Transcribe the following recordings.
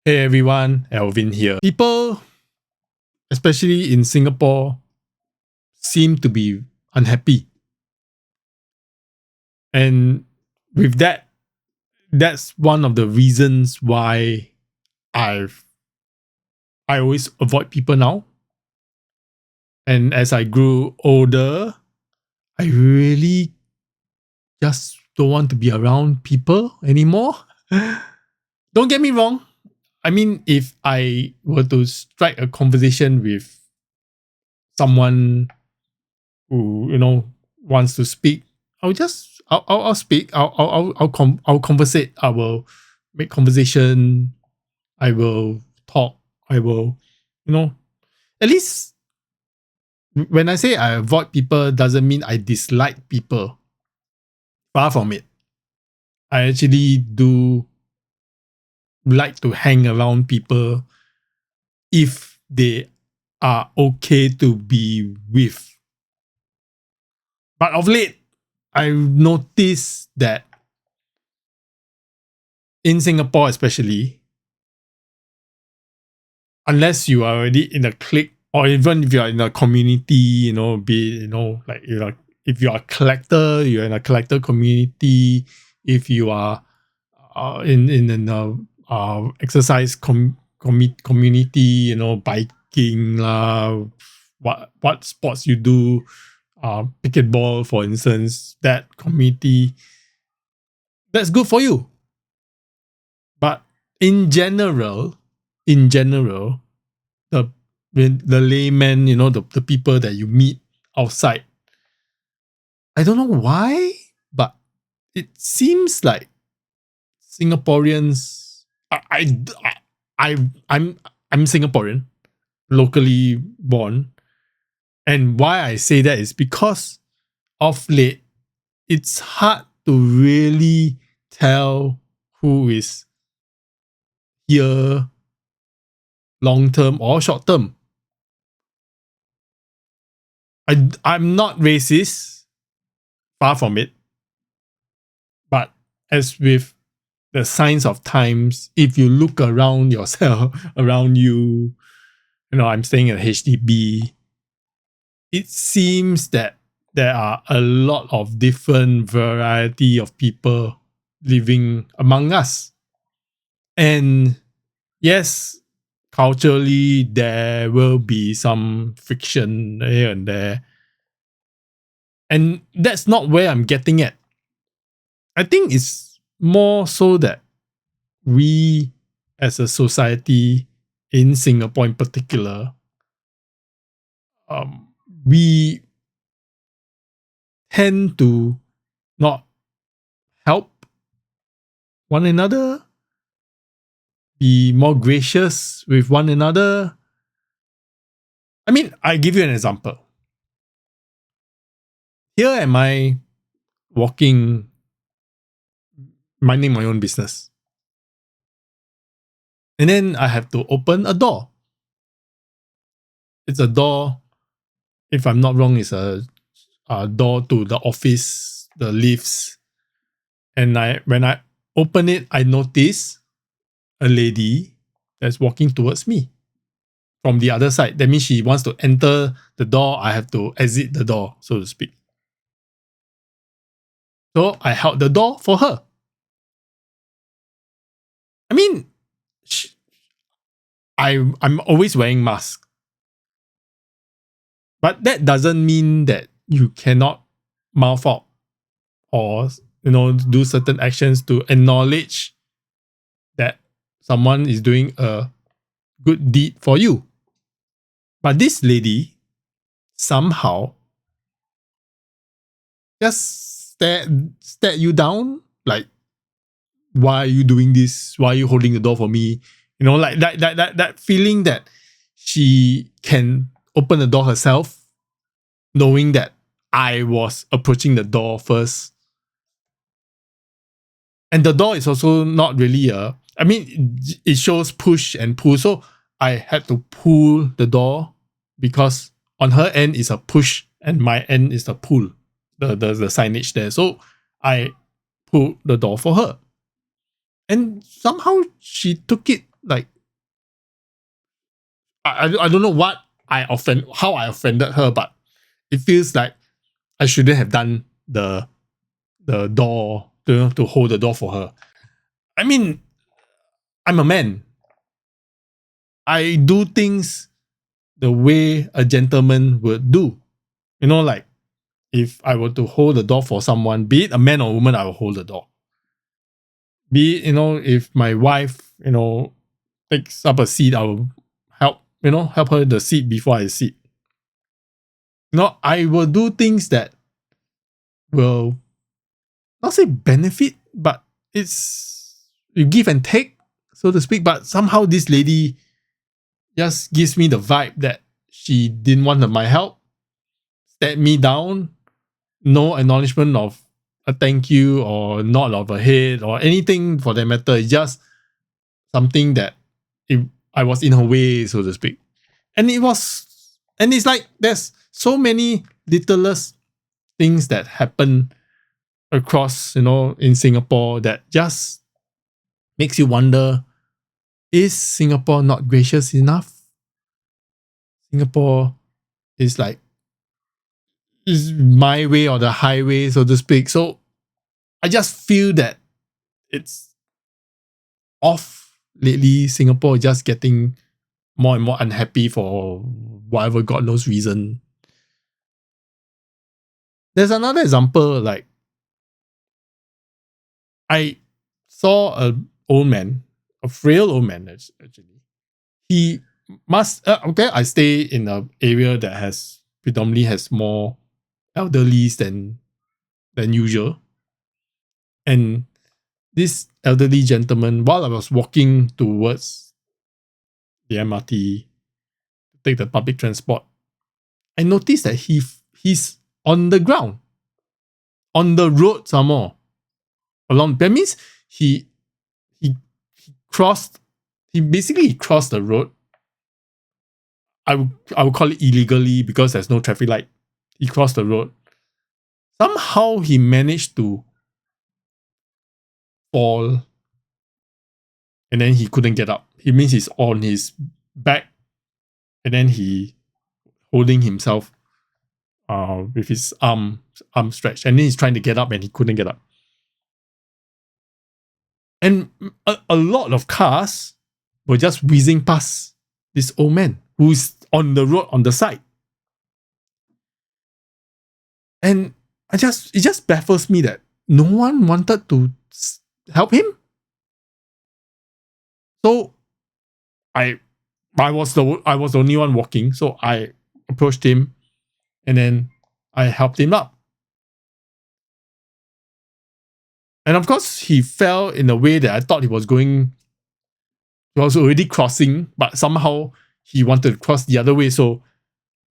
Hey everyone, Alvin here. People, especially in Singapore, seem to be unhappy. And with that, that's one of the reasons why I've I always avoid people now. And as I grew older, I really just don't want to be around people anymore. Don't get me wrong. I mean, if I were to strike a conversation with someone who wants to speak, I'll speak. I'll conversate. I will make conversation. I will talk. I will, at least when I say I avoid people, doesn't mean I dislike people. Far from it. I actually do like to hang around people if they are okay to be with. But of late, I've noticed that in Singapore especially, unless you are already in a clique or even if you are in a community, like if you are a collector, you're in a collector community. If you are in an exercise community, biking lah, what sports you do, pickleball for instance, that community, that's good for you. But in general, the layman, the people that you meet outside, I don't know why, but it seems like Singaporeans. I'm Singaporean, locally born, and why I say that is because of late, it's hard to really tell who is here long term or short term. I'm not racist, far from it. But as with the signs of times, if you look around yourself, around you, I'm staying at HDB, it seems that there are a lot of different variety of people living among us. And yes, culturally, there will be some friction here and there. And that's not where I'm getting at. I think it's more so that we as a society in Singapore in particular, we tend to not help one another, be more gracious with one another. I mean, I give you an example. Here am I walking, minding my own business. And then I have to open a door. It's a door, if I'm not wrong, it's a door to the office, the lifts. And when I open it, I notice a lady that's walking towards me from the other side. That means she wants to enter the door. I have to exit the door, so to speak. So I held the door for her. I mean, I'm always wearing mask. But that doesn't mean that you cannot mouth out or do certain actions to acknowledge that someone is doing a good deed for you. But this lady somehow just stare you down, like, why are you doing this? Why are you holding the door for me? Like that feeling that she can open the door herself, knowing that I was approaching the door first. And the door is also not really it shows push and pull. So I had to pull the door because on her end is a push and my end is the pull, the signage there. So I pulled the door for her. And somehow she took it like I don't know how I offended her, but it feels like I shouldn't have done the door to hold the door for her. I mean, I'm a man. I do things the way a gentleman would do. Like if I were to hold the door for someone, be it a man or a woman, I will hold the door. Be it, if my wife, takes up a seat, I will help her the seat before I sit. I will do things that will not say benefit, but it's you give and take, so to speak. But somehow this lady just gives me the vibe that she didn't want my help, stared me down, no acknowledgement of a thank you or nod of a head or anything for that matter. It's just something that I was in her way, so to speak. And it's like there's so many littlest things that happen across, in Singapore that just makes you wonder, is Singapore not gracious enough? Singapore is like, is my way or the highway, so to speak. So I just feel that it's off lately. Singapore is just getting more and more unhappy for whatever God knows reason. There's another example, like I saw an old man, a frail old man actually. He okay, I stay in an area that has predominantly has more elderlies than usual. And this elderly gentleman, while I was walking towards the MRT to take the public transport, I noticed that he's on the ground, on the road some more. That means he crossed. He basically crossed the road. I would call it illegally because there's no traffic light. He crossed the road. Somehow he managed to fall, and then he couldn't get up. It means he's on his back, and then he holding himself with his arm stretched, and then he's trying to get up and he couldn't get up. And a lot of cars were just whizzing past this old man who's on the road on the side. And it just baffles me that no one wanted to help him. So I was the only one walking, so I approached him and then I helped him up. And of course, he fell in a way that I thought he was already crossing, but somehow he wanted to cross the other way, so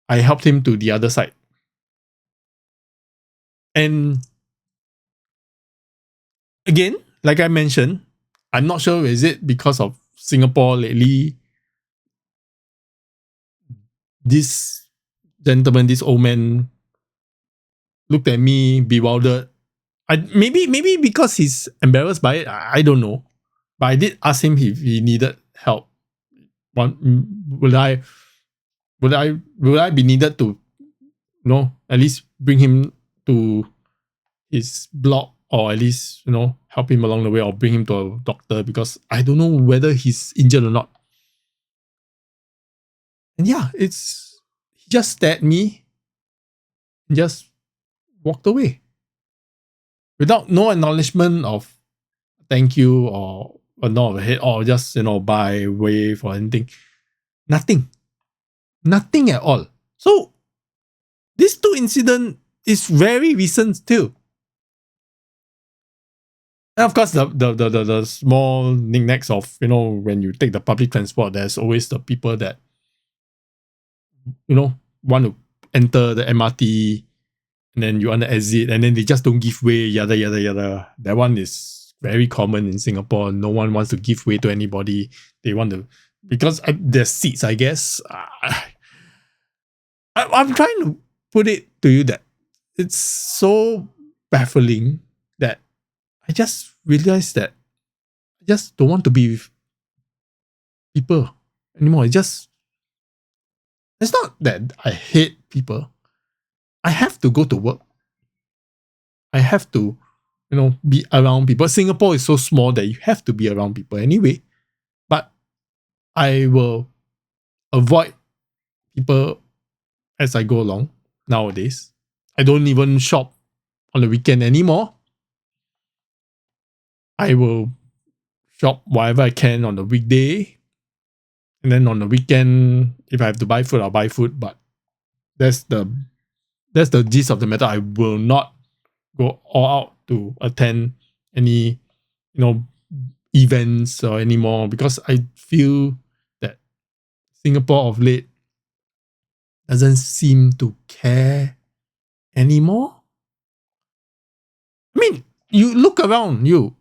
I helped him to the other side. And again, like I mentioned, I'm not sure is it because of Singapore lately. This gentleman, this old man, looked at me bewildered. Maybe because he's embarrassed by it. I don't know. But I did ask him if he needed help. Would I be needed to, at least bring him to his block, or at least, help him along the way, or bring him to a doctor, because I don't know whether he's injured or not. And yeah, he just stared at me and just walked away without no acknowledgement of thank you or a nod of the head, or just, bye, wave or anything. Nothing at all. So these two incidents is very recent still. And of course, the small knickknacks of, when you take the public transport, there's always the people that, want to enter the MRT, and then you want to exit, and then they just don't give way, yada, yada, yada. That one is very common in Singapore. No one wants to give way to anybody. They want to, because there's seats, I guess. I'm trying to put it to you that it's so baffling that I just realized that I just don't want to be with people anymore. It's just It's not that I hate people. I have to go to work. I have to, be around people. Singapore is so small that you have to be around people anyway. But I will avoid people as I go along nowadays. I don't even shop on the weekend anymore. I will shop whatever I can on the weekday. And then on the weekend, if I have to buy food, I'll buy food. But that's the gist of the matter. I will not go all out to attend any, events or anymore, because I feel that Singapore of late doesn't seem to care anymore. I mean, you look around you.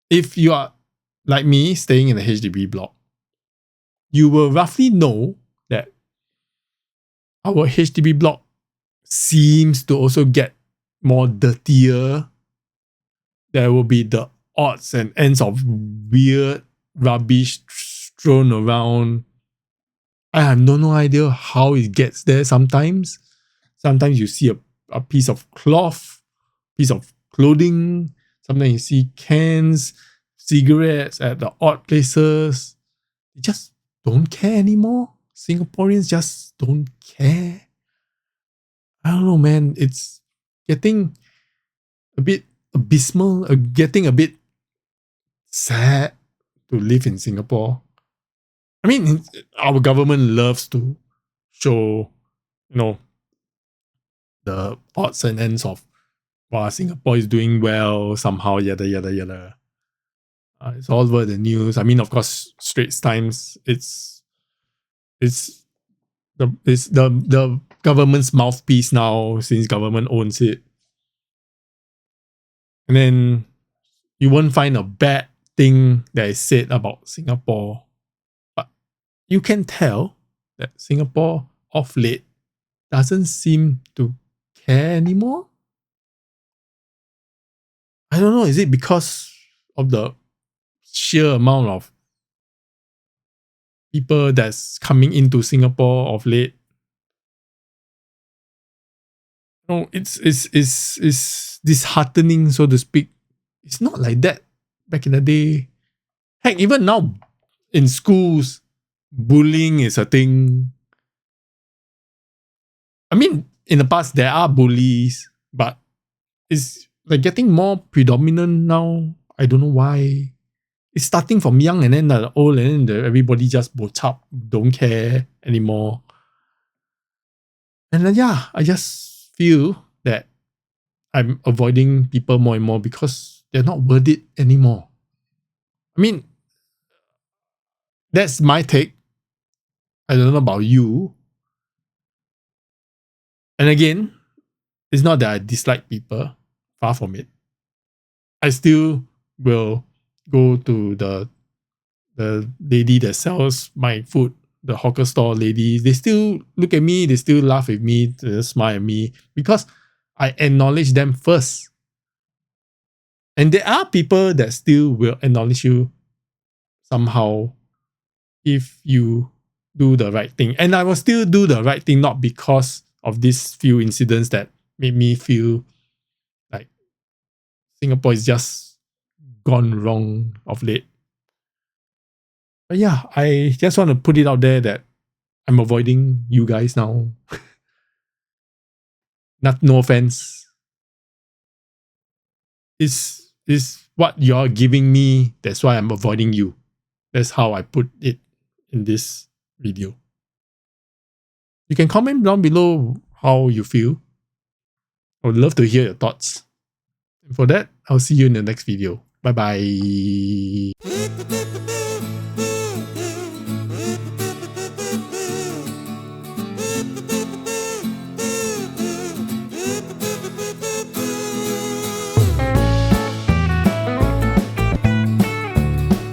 If you are like me, staying in a HDB block, you will roughly know that our HDB block seems to also get more dirtier. There will be the odds and ends of weird rubbish thrown around. I have no idea how it gets there sometimes. Sometimes you see a piece of cloth, piece of clothing. Sometimes you see cans, cigarettes at the odd places. They just don't care anymore. Singaporeans just don't care. I don't know, man. It's getting a bit abysmal, getting a bit sad to live in Singapore. I mean, our government loves to show, the odds and ends of, wow, Singapore is doing well somehow, yada, yada, yada. It's all over the news. I mean, of course, Straits Times, it's the government's mouthpiece now, since government owns it. And then you won't find a bad thing that is said about Singapore. But you can tell that Singapore of late doesn't seem to care anymore. I don't know, is it because of the sheer amount of people that's coming into Singapore of late? No, it's disheartening, so to speak. It's not like that back in the day. Heck, even now in schools, bullying is a thing. I mean, in the past there are bullies, but it's like getting more predominant now. I don't know why. It's starting from young and then the old, and then everybody just bots up, don't care anymore. And then, I just feel that I'm avoiding people more and more because they're not worth it anymore. I mean, that's my take. I don't know about you. And again, it's not that I dislike people. Far from it. I still will go to the lady that sells my food, the hawker store lady. They still look at me, they still laugh at me, they smile at me, because I acknowledge them first. And there are people that still will acknowledge you somehow if you do the right thing. And I will still do the right thing, not because of these few incidents that made me feel like Singapore is just gone wrong of late. But I just want to put it out there that I'm avoiding you guys now. No offense. Is what you're giving me, that's why I'm avoiding you. That's how I put it in this video. You can comment down below how you feel. I would love to hear your thoughts. And for that, I'll see you in the next video. Bye bye.